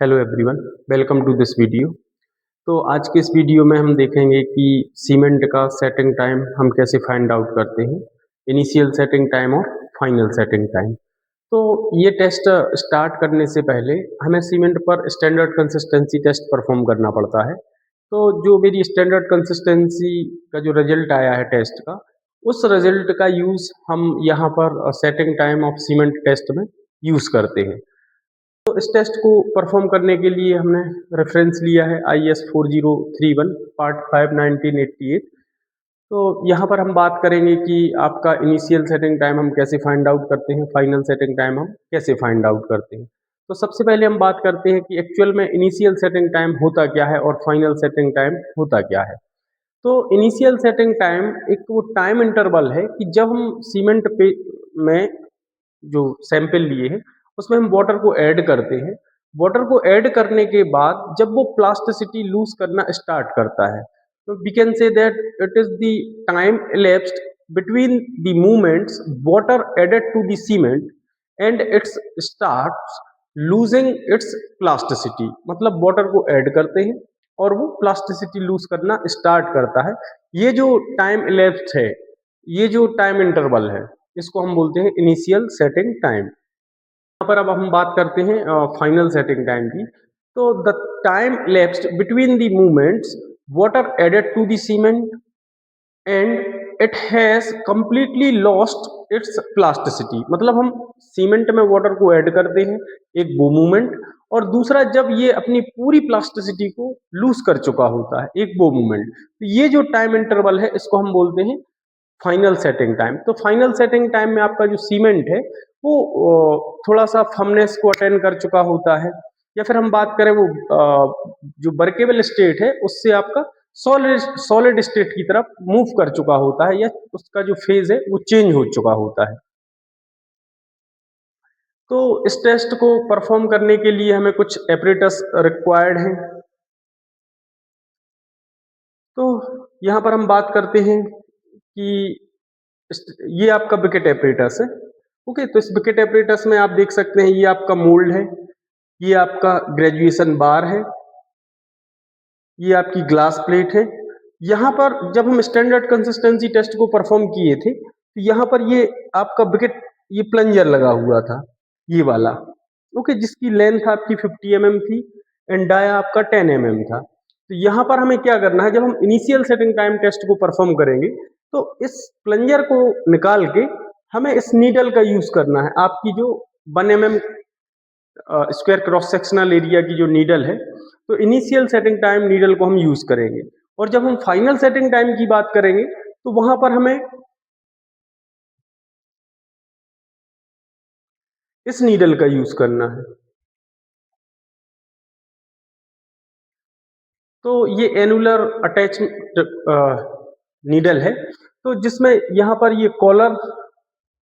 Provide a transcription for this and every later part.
Hello everyone, welcome to this video. तो आज के इस वीडियो में हम देखेंगे कि सीमेंट का सेटिंग टाइम हम कैसे फाइंड आउट करते हैं, इनिशियल सेटिंग टाइम और फाइनल सेटिंग टाइम। तो ये टेस्ट स्टार्ट करने से पहले हमें सीमेंट पर स्टैंडर्ड कंसिस्टेंसी टेस्ट परफॉर्म करना पड़ता है। तो जो मेरी स्टैंडर्ड कंसिस्टेंसी का जो रिजल्ट आया है टेस्ट का, उस रिजल्ट का यूज़ हम यहाँ पर setting time of cement test में यूज़ करते हैं। तो इस टेस्ट को परफॉर्म करने के लिए हमने रेफरेंस लिया है IS 4031 पार्ट 5 1988। तो यहाँ पर हम बात करेंगे कि आपका इनिशियल सेटिंग टाइम हम कैसे फाइंड आउट करते हैं, फाइनल सेटिंग टाइम हम कैसे फाइंड आउट करते हैं। तो सबसे पहले हम बात करते हैं कि एक्चुअल में इनिशियल सेटिंग टाइम होता क्या है और फाइनल सेटिंग टाइम होता क्या है। तो इनिशियल सेटिंग टाइम एक वो टाइम इंटरवल है कि जब हम सीमेंट पे में जो सैंपल लिए हैं उसमें हम वाटर को ऐड करते हैं। वाटर को ऐड करने के बाद जब वो प्लास्टिसिटी लूज करना स्टार्ट करता है, तो we can say that it is the time elapsed between the movements water added to the cement and it starts losing its plasticity। मतलब वाटर को ऐड करते हैं और वो प्लास्टिसिटी लूज करना स्टार्ट करता है। ये जो टाइम elapsed है, ये जो टाइम इंटरवल है, इसको हम बोलते हैं इनिशियल सेटिंग टाइम। यहाँ पर अब हम बात करते हैं फाइनल सेटिंग टाइम की। तो the time elapsed between the movements water added to the cement and it has completely lost its plasticity. मतलब हम सीमेंट में वाटर को ऐड करते हैं, एक वो मूवमेंट, और दूसरा जब ये अपनी पूरी प्लास्टिसिटी को लूज कर चुका होता है, एक वो मूवमेंट। तो ये जो टाइम इंटरवल है इसको हम बोलते हैं फाइनल सेटिंग टाइम। तो फाइनल सेटिंग टाइम में आपका जो सीमेंट है वो थोड़ा सा फर्मनेस को अटेन कर चुका होता है, या फिर हम बात करें वो जो वर्केबल स्टेट है उससे आपका सॉलिड सॉलिड स्टेट की तरफ मूव कर चुका होता है, या उसका जो फेज है वो चेंज हो चुका होता है। तो इस टेस्ट को परफॉर्म करने के लिए हमें कुछ एपरेटस रिक्वायर्ड हैं। तो यहाँ पर हम बात करते हैं कि ये आपका बिकेट एपरेटस है। ओके, तो इस बिकेट एपरेटस में आप देख सकते हैं ये आपका मोल्ड है, ये आपका ग्रेजुएशन बार है, ये आपकी ग्लास प्लेट है। यहाँ पर जब हम स्टैंडर्ड कंसिस्टेंसी टेस्ट को परफॉर्म किए थे तो यहाँ पर ये आपका बिकेट, ये प्लंजर लगा हुआ था, ये वाला। ओके, जिसकी लेंथ आपकी 50 mm थी एंड डाया आपका 10 mm था। तो यहाँ पर हमें क्या करना है, जब हम इनिशियल सेटिंग टाइम टेस्ट को परफॉर्म करेंगे तो इस प्लंजर को निकाल के हमें इस नीडल का यूज करना है। आपकी जो 1 mm square cross sectional area की जो नीडल है, तो इनिशियल सेटिंग टाइम नीडल को हम यूज करेंगे। और जब हम फाइनल सेटिंग टाइम की बात करेंगे तो वहां पर हमें इस नीडल का यूज करना है। तो ये एनुलर अटैच नीडल है, तो जिसमें यहाँ पर ये कॉलर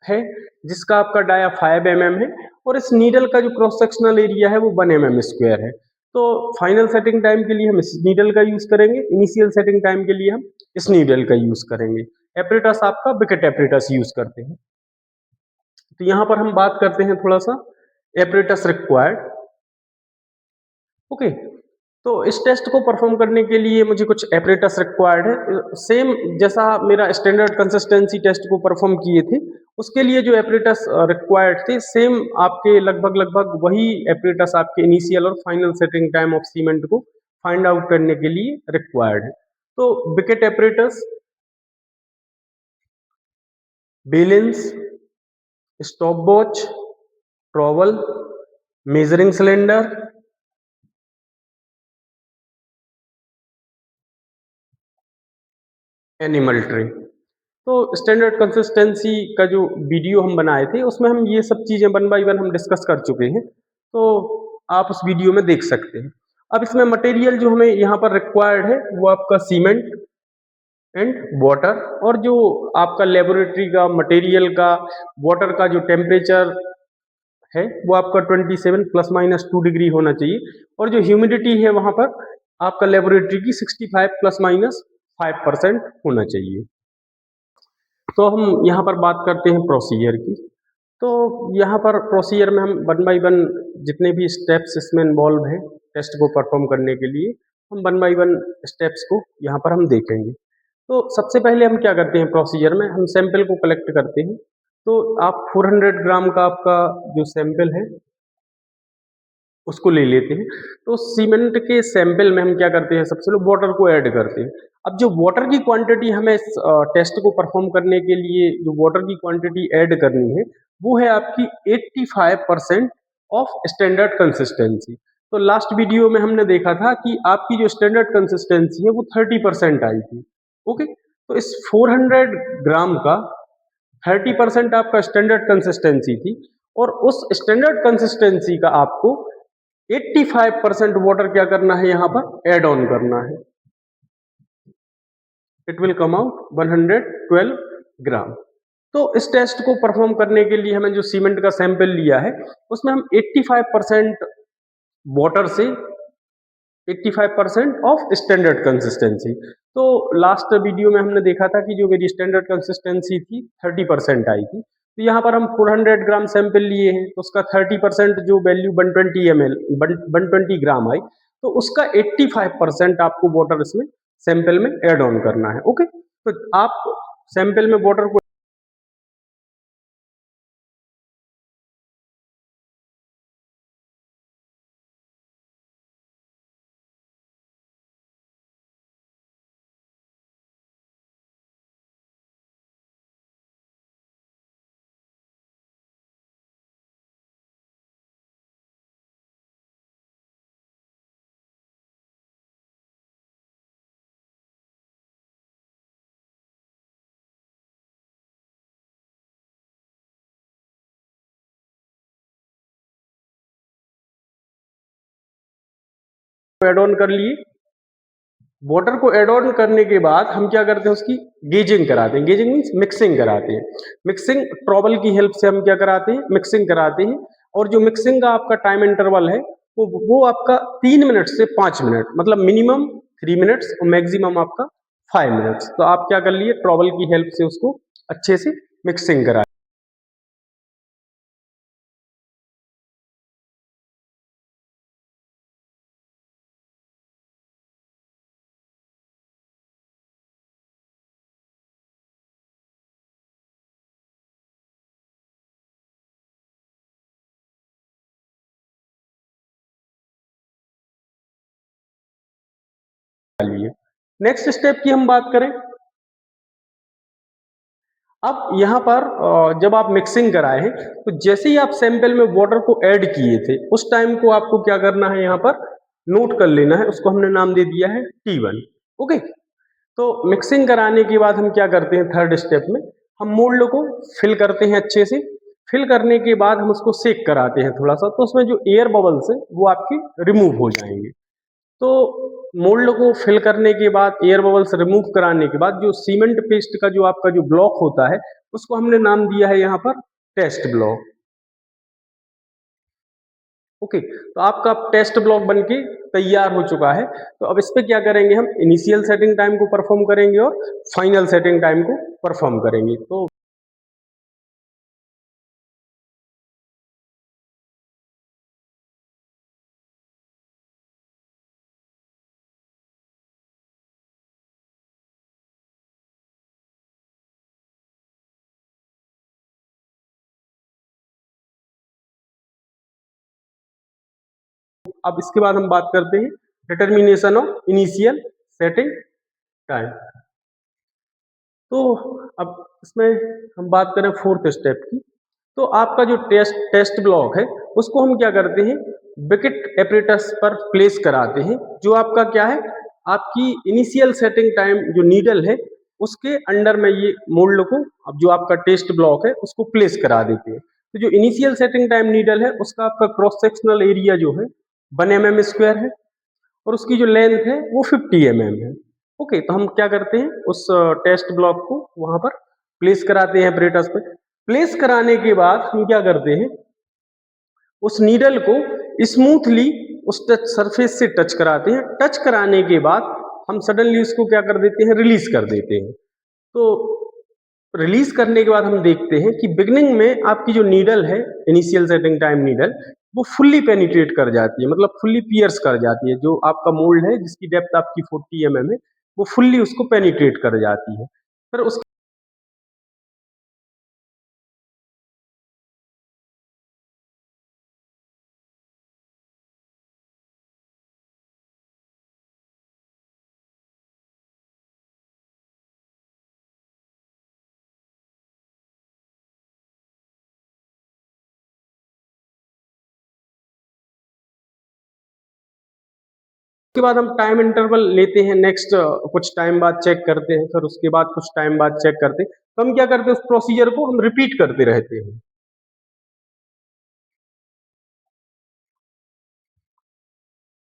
है जिसका आपका डाया 5 mm है, और इस नीडल का जो क्रॉस सेक्शनल एरिया है वो 1 mm स्क्वायर है। तो फाइनल सेटिंग टाइम के लिए हम इस नीडल का यूज करेंगे, इनिशियल सेटिंग टाइम के लिए हम इस नीडल का यूज करेंगे। एपरेटस आपका बिकेट एपरेटस यूज करते हैं। तो यहाँ पर हम बात करते हैं थोड़ा सा एपरेटस रिक्वायर्ड। ओके, तो इस टेस्ट को परफॉर्म करने के लिए मुझे कुछ एपरेटस रिक्वायर्ड है, सेम जैसा मेरा स्टैंडर्ड कंसिस्टेंसी टेस्ट को परफॉर्म किए थे उसके लिए जो एपरेटस रिक्वायर्ड थे, सेम आपके लगभग लगभग वही एपरेटस आपके इनिशियल और final setting time of cement को फाइंड आउट करने के लिए रिक्वायर्ड है। तो Vicat apparatus, balance, stop watch, trowel, measuring cylinder, enamel tray. तो स्टैंडर्ड कंसिस्टेंसी का जो वीडियो हम बनाए थे उसमें हम ये सब चीज़ें 1 बाय 1 हम डिस्कस कर चुके हैं, तो आप उस वीडियो में देख सकते हैं। अब इसमें मटेरियल जो हमें यहाँ पर रिक्वायर्ड है वो आपका सीमेंट एंड वाटर, और जो आपका लेबोरेटरी का मटेरियल का वाटर का जो टेम्परेचर है वो आपका 27 ± 2 डिग्री होना चाहिए, और जो ह्यूमिडिटी है वहाँ पर आपका लेबोरेटरी की 65 ± 5% होना चाहिए। तो हम यहाँ पर बात करते हैं प्रोसीजर की। तो यहाँ पर प्रोसीजर में हम 1 बाय 1 जितने भी स्टेप्स इसमें इन्वॉल्व हैं टेस्ट को परफॉर्म करने के लिए, हम 1 बाय 1 स्टेप्स को यहाँ पर हम देखेंगे। तो सबसे पहले हम क्या करते हैं प्रोसीजर में, हम सैंपल को कलेक्ट करते हैं। तो आप 400 ग्राम का आपका जो सैंपल है उसको ले लेते हैं। तो सीमेंट के सैंपल में हम क्या करते हैं, सबसे पहले वाटर को ऐड करते हैं। अब जो वाटर की क्वांटिटी हमें इस टेस्ट को परफॉर्म करने के लिए जो वाटर की क्वांटिटी ऐड करनी है वो है आपकी 85% ऑफ स्टैंडर्ड कंसिस्टेंसी। तो लास्ट वीडियो में हमने देखा था कि आपकी जो स्टैंडर्ड कंसिस्टेंसी है वो 30% आई थी। ओके, तो इस 400 ग्राम का 30% आपका स्टैंडर्ड कंसिस्टेंसी थी और उस स्टैंडर्ड कंसिस्टेंसी का आपको 85% वाटर क्या करना है, यहाँ पर ऐड ऑन करना है। इट विल कम आउट 112 ग्राम। तो इस टेस्ट को परफॉर्म करने के लिए हमें जो सीमेंट का सैंपल लिया है उसमें हम 85% वाटर से 85% ऑफ स्टैंडर्ड कंसिस्टेंसी। तो लास्ट वीडियो में हमने देखा था कि जो मेरी स्टैंडर्ड कंसिस्टेंसी थी 30% आई थी। तो यहाँ पर हम 400 ग्राम सैंपल लिए हैं तो उसका 30% जो वैल्यू 120 ml 120 ग्राम आई, तो उसका 85% आपको वाटर इसमें सैंपल में ऐड ऑन करना है। ओके, तो आप सैंपल में वाटर को ऐड ऑन कर लिए। वाटर को ऐड ऑन करने के बाद हम क्या करते हैं, उसकी गेजिंग कराते हैं। गेजिंग मीन्स मिक्सिंग कराते हैं। मिक्सिंग ट्रॉबल की हेल्प से हम क्या कराते हैं, मिक्सिंग कराते हैं। और जो मिक्सिंग का आपका टाइम इंटरवल है वो आपका 3 मिनट से 5 मिनट, मतलब मिनिमम 3 मिनट्स और मैक्सिमम आपका 5 मिनट्स। तो आप क्या कर लिए, ट्रॉबल की हेल्प से उसको अच्छे से मिक्सिंग करा लिए। नेक्स्ट स्टेप की हम बात करें, अब यहाँ पर जब आप मिक्सिंग कराए हैं तो जैसे ही आप सैंपल में वाटर को ऐड किए थे उस टाइम को आपको क्या करना है, यहाँ पर नोट कर लेना है। उसको हमने नाम दे दिया है T1। ओके, तो मिक्सिंग कराने के बाद हम क्या करते हैं, थर्ड स्टेप में हम मोल्ड को फिल करते हैं अच्छे से। फिल करने के बाद हम उसको सेक कराते हैं थोड़ा सा, तो उसमें जो एयर बबल्स है वो आपके रिमूव हो जाएंगे। तो मोल्ड को फिल करने के बाद एयर बबल्स रिमूव कराने के बाद जो सीमेंट पेस्ट का जो आपका जो ब्लॉक होता है उसको हमने नाम दिया है यहाँ पर टेस्ट ब्लॉक। ओके, तो आपका टेस्ट ब्लॉक बनके तैयार हो चुका है। तो अब इस पे क्या करेंगे, हम इनिशियल सेटिंग टाइम को परफॉर्म करेंगे और फाइनल सेटिंग टाइम को परफॉर्म करेंगे। तो अब इसके बाद हम बात करते हैं determination of initial setting time. तो अब इसमें हम बात करें फोर्थ स्टेप की। तो आपका जो टेस्ट ब्लॉक है उसको हम क्या करते हैं, बकेट एपरेटस पर प्लेस कराते हैं। जो आपका क्या है, आपकी इनिशियल सेटिंग टाइम जो नीडल है उसके अंडर में ये मोल्ड को, अब जो आपका टेस्ट ब्लॉक है उसको प्लेस करा देते हैं। तो जो इनिशियल सेटिंग टाइम नीडल है उसका आपका क्रॉस सेक्शनल एरिया जो है 1 mm² है और उसकी जो लेंथ है वो 50 mm है। ओके, तो हम क्या करते हैं, उस टेस्ट ब्लॉक को वहां पर प्लेस कराते हैं एपरेटस पे। प्लेस कराने के बाद हम क्या करते हैं, उस नीडल को स्मूथली उस टच सरफेस से टच कराते हैं। टच कराने के बाद हम सडनली उसको क्या कर देते हैं, रिलीज कर देते हैं। तो रिलीज करने के बाद हम देखते हैं कि बिगनिंग में आपकी जो नीडल है, इनिशियल सेटिंग टाइम नीडल, वो फुल्ली पेनिट्रेट कर जाती है, मतलब फुल्ली पियर्स कर जाती है। जो आपका मोल्ड है जिसकी डेप्थ आपकी 40 mm है, वो फुल्ली उसको पेनिट्रेट कर जाती है। फिर उसके बाद हम टाइम इंटरवल लेते हैं, नेक्स्ट कुछ टाइम बाद चेक करते हैं, फिर उसके बाद कुछ टाइम बाद चेक करते हैं। तो हम क्या करते हैं, उस प्रोसीजर को हम रिपीट करते रहते हैं।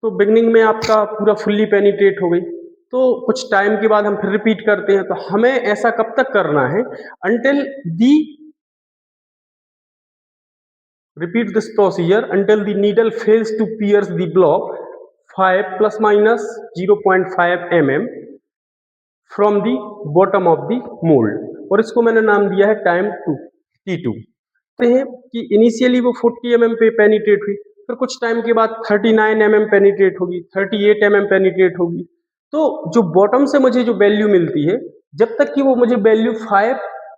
तो बिगनिंग में आपका पूरा फुल्ली पेनिट्रेट हो गई, तो कुछ टाइम के बाद हम फिर रिपीट करते हैं। तो हमें ऐसा कब तक करना है, until the repeat this procedure until the needle fails to pierce the block 5 plus minus 0.5 mm from the bottom of the mold। और इसको मैंने नाम दिया है टाइम T2। हैं कि इनिशियली वो 40 mm पे पेनिट्रेट हुई, फिर कुछ टाइम के बाद 39 mm पेनिट्रेट होगी, 38 mm पेनिट्रेट होगी। तो जो बॉटम से मुझे जो वैल्यू मिलती है, जब तक कि वो मुझे value 5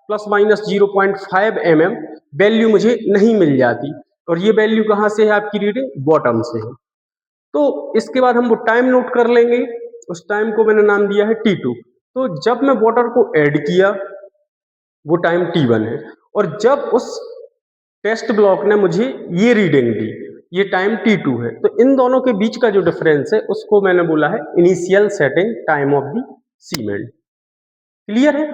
plus minus 0.5 mm value मुझे नहीं मिल जाती, और ये वैल्यू कहाँ से है आपकी रीडिंग, बॉटम से है। तो इसके बाद हम वो टाइम नोट कर लेंगे, उस टाइम को मैंने नाम दिया है T2। तो जब मैं वाटर को ऐड किया वो टाइम T1 है, और जब उस टेस्ट ब्लॉक ने मुझे ये रीडिंग दी, ये टाइम T2 है। तो इन दोनों के बीच का जो डिफरेंस है उसको मैंने बोला है initial setting time of the cement. Clear है?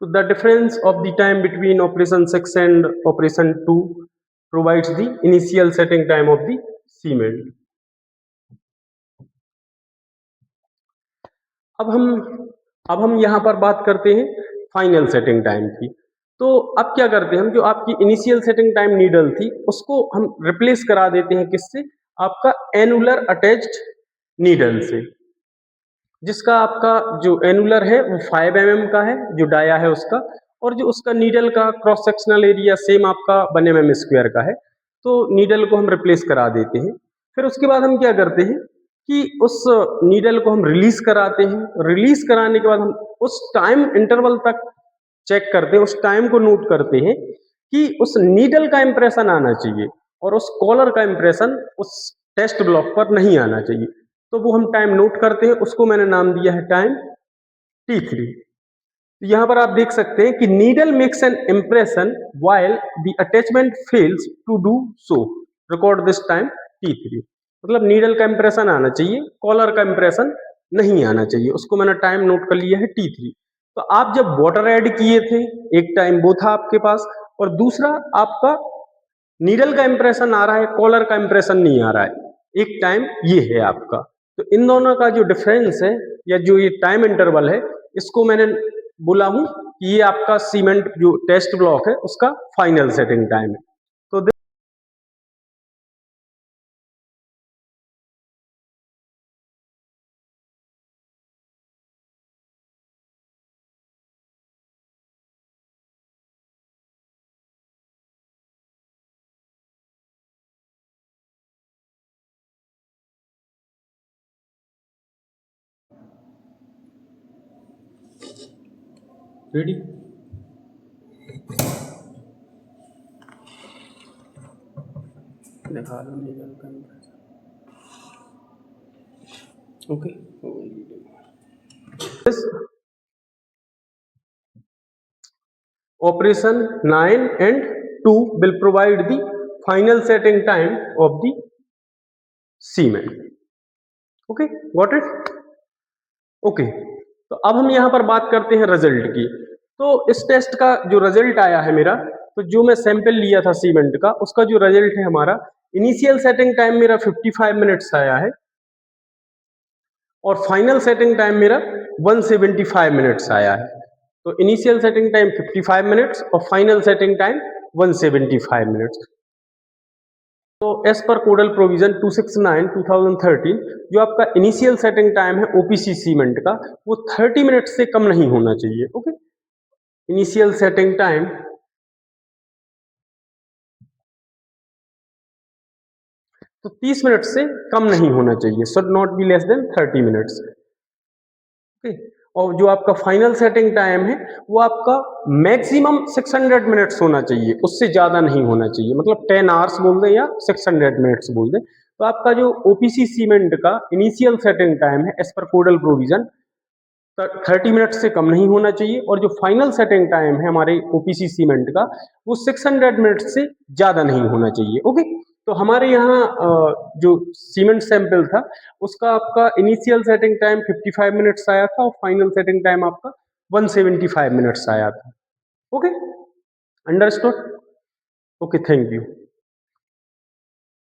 So the difference of the time between operation 6 and operation 2 provides the initial setting time of the cement। अब हम अब हम यहाँ पर बात करते हैं फाइनल सेटिंग टाइम की। तो अब क्या करते हैं हम, जो आपकी इनिशियल सेटिंग टाइम नीडल थी उसको हम रिप्लेस करा देते हैं किससे, आपका एनुलर अटैच्ड नीडल से, जिसका आपका जो एनुलर है वो 5 mm का है, जो डाया है उसका, और जो उसका नीडल का क्रॉस सेक्शनल एरिया सेम आपका 1 mm स्क्वायर का है। तो नीडल को हम रिप्लेस करा देते हैं। फिर उसके बाद हम क्या करते हैं कि उस नीडल को हम रिलीज कराते हैं। रिलीज कराने के बाद हम उस टाइम इंटरवल तक चेक करते हैं, उस टाइम को नोट करते हैं कि उस नीडल का इंप्रेशन आना चाहिए और उस कॉलर का इंप्रेशन उस टेस्ट ब्लॉक पर नहीं आना चाहिए। तो वो हम टाइम नोट करते हैं, उसको मैंने नाम दिया है टाइम T3। यहां पर आप देख सकते हैं कि needle makes an impression while the attachment fails to do so, record this time T3। मतलब नीडल का इंप्रेशन आना चाहिए, कॉलर का इंप्रेशन नहीं आना चाहिए, उसको मैंने टाइम नोट कर लिया है T3। तो आप जब वाटर ऐड किए थे, एक टाइम वो था आपके पास, और दूसरा आपका नीडल का इंप्रेशन आ रहा है, कॉलर का इंप्रेशन नहीं आ रहा है, एक टाइम ये है आपका। तो इन दोनों का जो डिफरेंस है या जो ये टाइम इंटरवल है, इसको मैंने बोला हूं कि ये आपका सीमेंट जो टेस्ट ब्लॉक है उसका फाइनल सेटिंग टाइम है। तो रेडी, दिखा दो नीडल का impression. Okay, operation 9 and 2 will provide the final setting time of the cement। Okay, got it? Okay, तो अब हम यहां पर बात करते हैं रिजल्ट की। तो इस टेस्ट का जो रिजल्ट आया है मेरा, तो जो मैं सैंपल लिया था सीमेंट का, उसका जो रिजल्ट है हमारा, इनिशियल सेटिंग टाइम मेरा 55 मिनट्स आया है और फाइनल सेटिंग टाइम मेरा 175 मिनट्स आया है। तो इनिशियल सेटिंग टाइम 55 मिनट्स और फाइनल सेटिंग टाइम 175 मिनट्स। तो एज पर कोडल प्रोविजन 269/2013 जो आपका इनिशियल सेटिंग टाइम है ओपीसी सीमेंट का, वो 30 मिनट से कम नहीं होना चाहिए। ओके, इनिशियल सेटिंग टाइम तो 30 मिनट से कम नहीं होना चाहिए, should not be less than 30 minutes. Okay, और जो आपका फाइनल सेटिंग टाइम है वो आपका मैक्सिमम 600 मिनट्स होना चाहिए, उससे ज्यादा नहीं होना चाहिए। मतलब 10 आवर्स बोल दें या 600 मिनट्स बोल दें। तो आपका जो ओपीसी सीमेंट का इनिशियल सेटिंग टाइम है एज पर कोडल प्रोविजन 30 मिनट से कम नहीं होना चाहिए, और जो फाइनल सेटिंग टाइम है हमारे ओपीसी सीमेंट का वो 600 मिनट से ज्यादा नहीं होना चाहिए। ओके, तो हमारे यहाँ जो सीमेंट सैंपल था उसका आपका इनिशियल सेटिंग टाइम 55 मिनट्स आया था और फाइनल सेटिंग टाइम आपका 175 मिनट्स आया था। Okay, understood? Okay, thank you.